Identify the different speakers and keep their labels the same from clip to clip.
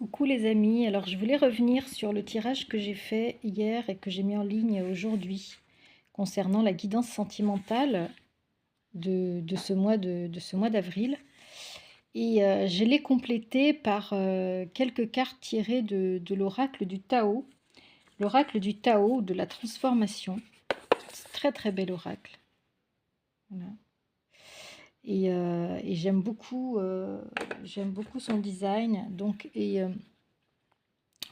Speaker 1: Coucou les amis, alors je voulais revenir sur le tirage que j'ai fait hier et que j'ai mis en ligne aujourd'hui concernant la guidance sentimentale de ce mois d'avril. Et je l'ai complété par quelques cartes tirées de l'oracle du Tao, de la transformation. C'est très très bel oracle. Voilà. Et j'aime beaucoup son design.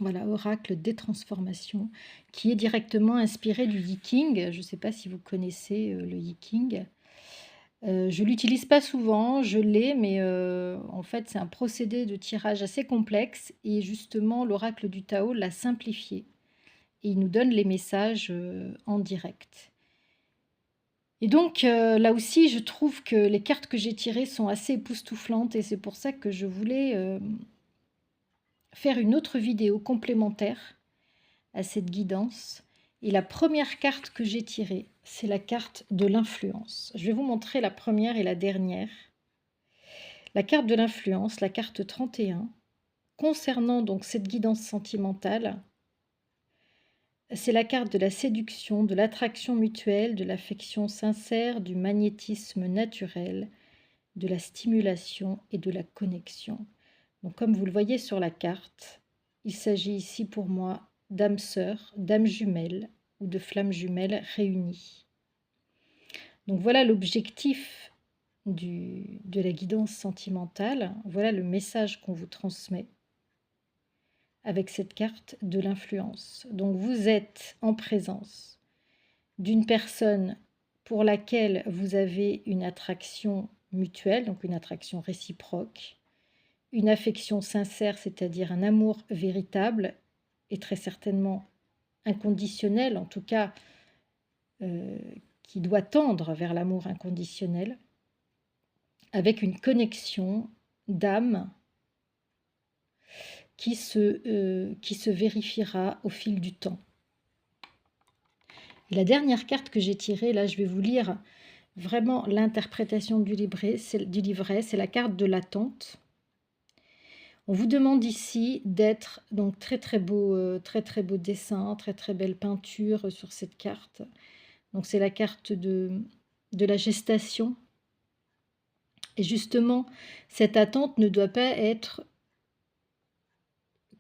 Speaker 1: Voilà, oracle des transformations, qui est directement inspiré du Yi-King. Je ne sais pas si vous connaissez le Yi-King. Je ne l'utilise pas souvent, je l'ai, mais en fait, c'est un procédé de tirage assez complexe. Et justement, l'oracle du Tao l'a simplifié. Et il nous donne les messages en direct. Et donc, là aussi, je trouve que les cartes que j'ai tirées sont assez époustouflantes. Et c'est pour ça que je voulais faire une autre vidéo complémentaire à cette guidance. Et la première carte que j'ai tirée, c'est la carte de l'influence. Je vais vous montrer la première et la dernière. La carte de l'influence, la carte 31, concernant donc cette guidance sentimentale, c'est la carte de la séduction, de l'attraction mutuelle, de l'affection sincère, du magnétisme naturel, de la stimulation et de la connexion. Donc comme vous le voyez sur la carte, il s'agit ici pour moi d'âmes sœurs, d'âmes jumelles ou de flammes jumelles réunies. Donc voilà l'objectif de la guidance sentimentale, voilà le message qu'on vous transmet avec cette carte de l'influence. Donc vous êtes en présence d'une personne pour laquelle vous avez une attraction mutuelle, donc une attraction réciproque, une affection sincère, c'est-à-dire un amour véritable et très certainement inconditionnel, en tout cas qui doit tendre vers l'amour inconditionnel, avec une connexion d'âme qui se vérifiera au fil du temps. Et la dernière carte que j'ai tirée, là je vais vous lire vraiment l'interprétation du livret, c'est la carte de l'attente. On vous demande ici d'être, donc très très beau dessin, très très belle peinture sur cette carte. Donc c'est la carte de la gestation. Et justement, cette attente ne doit pas être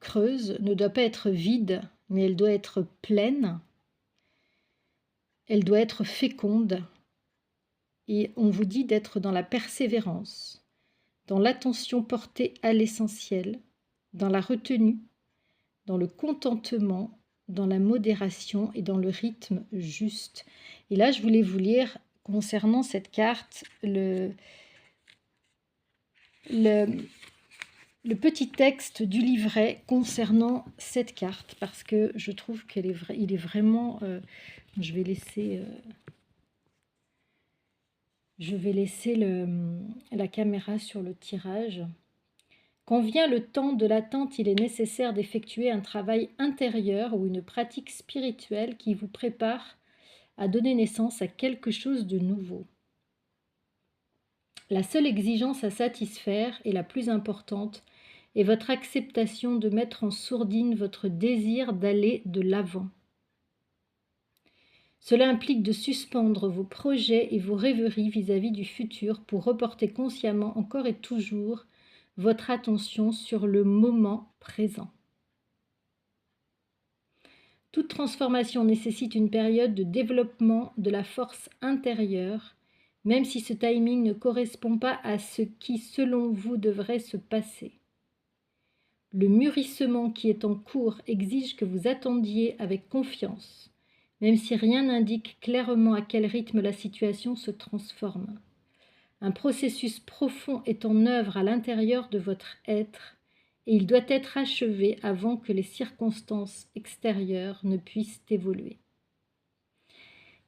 Speaker 1: creuse, ne doit pas être vide, mais elle doit être pleine. Elle doit être féconde. Et on vous dit d'être dans la persévérance, dans l'attention portée à l'essentiel, dans la retenue, dans le contentement, dans la modération et dans le rythme juste. Et là, je voulais vous lire concernant cette carte le petit texte du livret concernant cette carte, parce que je trouve qu'il est vraiment... je vais laisser la caméra sur le tirage. Quand vient le temps de l'attente, il est nécessaire d'effectuer un travail intérieur ou une pratique spirituelle qui vous prépare à donner naissance à quelque chose de nouveau. La seule exigence à satisfaire, et la plus importante, est votre acceptation de mettre en sourdine votre désir d'aller de l'avant. Cela implique de suspendre vos projets et vos rêveries vis-à-vis du futur pour reporter consciemment encore et toujours votre attention sur le moment présent. Toute transformation nécessite une période de développement de la force intérieure, même si ce timing ne correspond pas à ce qui, selon vous, devrait se passer. Le mûrissement qui est en cours exige que vous attendiez avec confiance, même si rien n'indique clairement à quel rythme la situation se transforme. Un processus profond est en œuvre à l'intérieur de votre être et il doit être achevé avant que les circonstances extérieures ne puissent évoluer.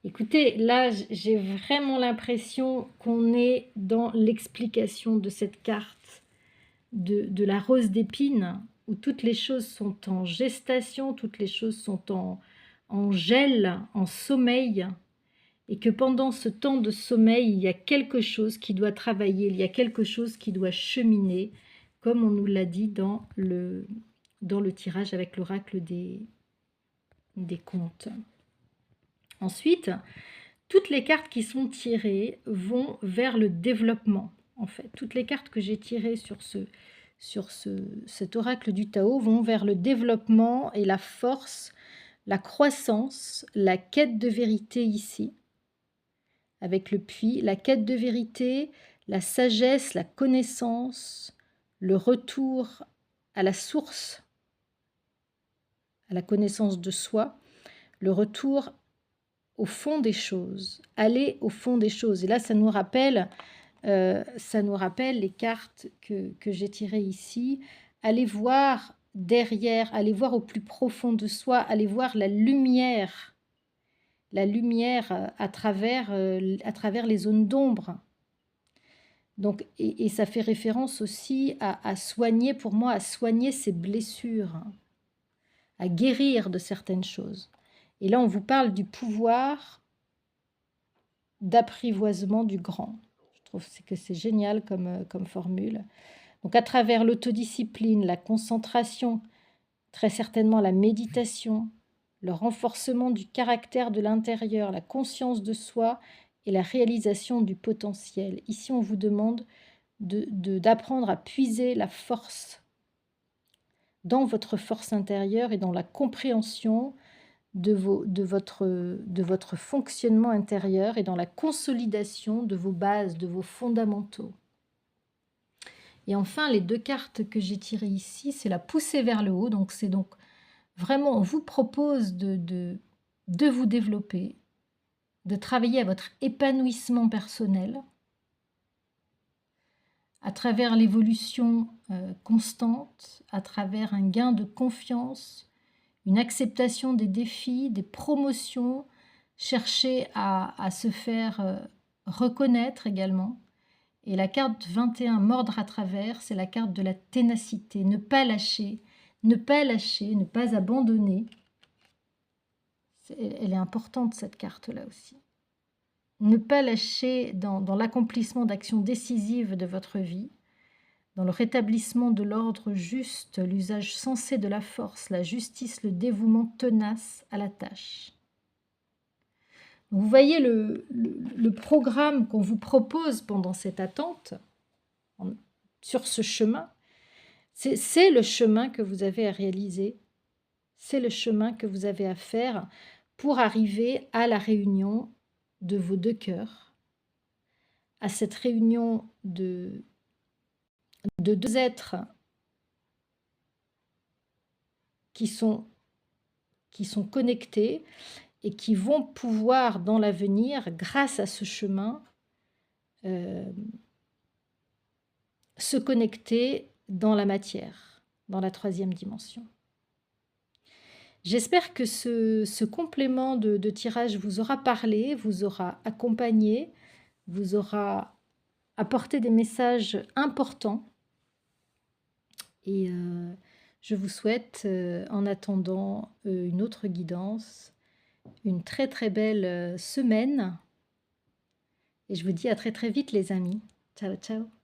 Speaker 1: Écoutez, là, j'ai vraiment l'impression qu'on est dans l'explication de cette carte de la rose d'épine, où toutes les choses sont en gestation, toutes les choses sont en gel, en sommeil, et que pendant ce temps de sommeil, il y a quelque chose qui doit travailler, il y a quelque chose qui doit cheminer, comme on nous l'a dit dans dans le tirage avec l'oracle des contes. Ensuite, toutes les cartes qui sont tirées vont vers le développement, en fait. Toutes les cartes que j'ai tirées sur cet oracle du Tao vont vers le développement et la force, la croissance, la quête de vérité ici, avec le puits, la quête de vérité, la sagesse, la connaissance, le retour à la source, à la connaissance de soi, le retour au fond des choses, aller au fond des choses. Et là, ça nous rappelle les cartes que j'ai tirées ici. Allez voir derrière, allez voir au plus profond de soi, allez voir la lumière à travers les zones d'ombre. Donc, et ça fait référence aussi à soigner, pour moi, à soigner ses blessures, à guérir de certaines choses. Et là, on vous parle du pouvoir d'apprivoisement du grand. Je trouve que c'est génial comme formule. Donc, à travers l'autodiscipline, la concentration, très certainement la méditation, le renforcement du caractère de l'intérieur, la conscience de soi et la réalisation du potentiel. Ici, on vous demande d'apprendre à puiser la force dans votre force intérieure et dans la compréhension de votre fonctionnement intérieur et dans la consolidation de vos bases, de vos fondamentaux. Et enfin, les deux cartes que j'ai tirées ici, c'est la poussée vers le haut. Donc, c'est donc vraiment, on vous propose de vous développer, de travailler à votre épanouissement personnel à travers l'évolution constante, à travers un gain de confiance, une acceptation des défis, des promotions, chercher à se faire reconnaître également. Et la carte 21, mordre à travers, c'est la carte de la ténacité, ne pas lâcher, ne pas abandonner. Elle est importante cette carte-là aussi. Ne pas lâcher dans l'accomplissement d'actions décisives de votre vie, dans le rétablissement de l'ordre juste, l'usage sensé de la force, la justice, le dévouement tenace à la tâche. Vous voyez le programme qu'on vous propose pendant cette attente, sur ce chemin, c'est le chemin que vous avez à réaliser, c'est le chemin que vous avez à faire pour arriver à la réunion de vos deux cœurs, à cette réunion de deux êtres qui sont connectés et qui vont pouvoir dans l'avenir, grâce à ce chemin, se connecter dans la matière, dans la troisième dimension. J'espère que ce complément de tirage vous aura parlé, vous aura accompagné, vous aura apporté des messages importants. Et je vous souhaite, en attendant une autre guidance, une très très belle semaine. Et je vous dis à très très vite les amis. Ciao ciao.